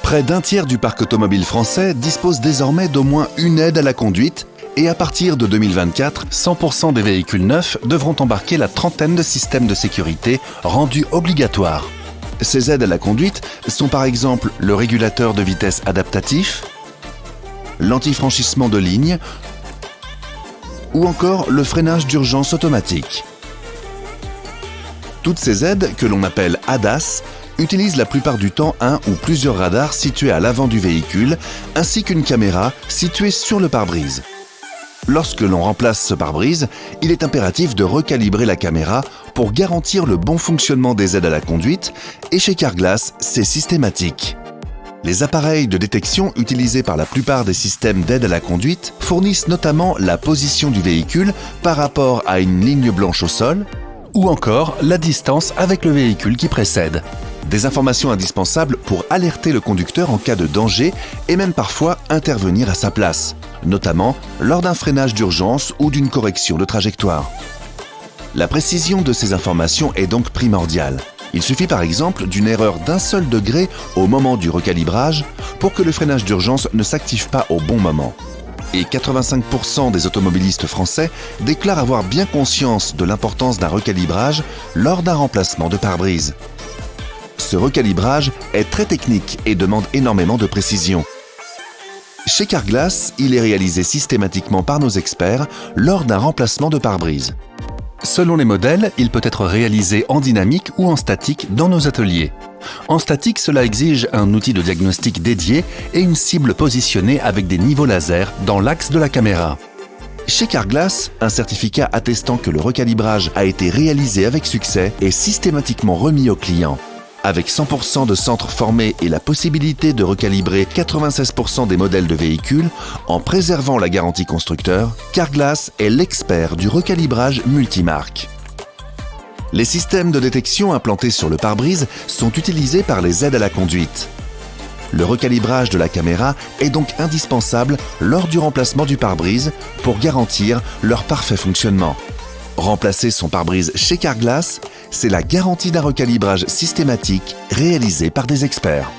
Près d'un tiers du parc automobile français dispose désormais d'au moins une aide à la conduite et à partir de 2024, 100% des véhicules neufs devront embarquer la trentaine de systèmes de sécurité rendus obligatoires. Ces aides à la conduite sont par exemple le régulateur de vitesse adaptatif, l'antifranchissement de ligne ou encore le freinage d'urgence automatique. Toutes ces aides, que l'on appelle ADAS, utilisent la plupart du temps un ou plusieurs radars situés à l'avant du véhicule, ainsi qu'une caméra située sur le pare-brise. Lorsque l'on remplace ce pare-brise, il est impératif de recalibrer la caméra pour garantir le bon fonctionnement des aides à la conduite, et chez Carglass, c'est systématique. Les appareils de détection utilisés par la plupart des systèmes d'aide à la conduite fournissent notamment la position du véhicule par rapport à une ligne blanche au sol, ou encore la distance avec le véhicule qui précède. Des informations indispensables pour alerter le conducteur en cas de danger et même parfois intervenir à sa place, notamment lors d'un freinage d'urgence ou d'une correction de trajectoire. La précision de ces informations est donc primordiale. Il suffit par exemple d'une erreur d'un seul degré au moment du recalibrage pour que le freinage d'urgence ne s'active pas au bon moment. Et 85% des automobilistes français déclarent avoir bien conscience de l'importance d'un recalibrage lors d'un remplacement de pare-brise. Ce recalibrage est très technique et demande énormément de précision. Chez Carglass, il est réalisé systématiquement par nos experts lors d'un remplacement de pare-brise. Selon les modèles, il peut être réalisé en dynamique ou en statique dans nos ateliers. En statique, cela exige un outil de diagnostic dédié et une cible positionnée avec des niveaux laser dans l'axe de la caméra. Chez Carglass, un certificat attestant que le recalibrage a été réalisé avec succès est systématiquement remis au client. Avec 100% de centres formés et la possibilité de recalibrer 96% des modèles de véhicules en préservant la garantie constructeur, Carglass est l'expert du recalibrage multimarque. Les systèmes de détection implantés sur le pare-brise sont utilisés par les aides à la conduite. Le recalibrage de la caméra est donc indispensable lors du remplacement du pare-brise pour garantir leur parfait fonctionnement. Remplacer son pare-brise chez Carglass, c'est la garantie d'un recalibrage systématique réalisé par des experts.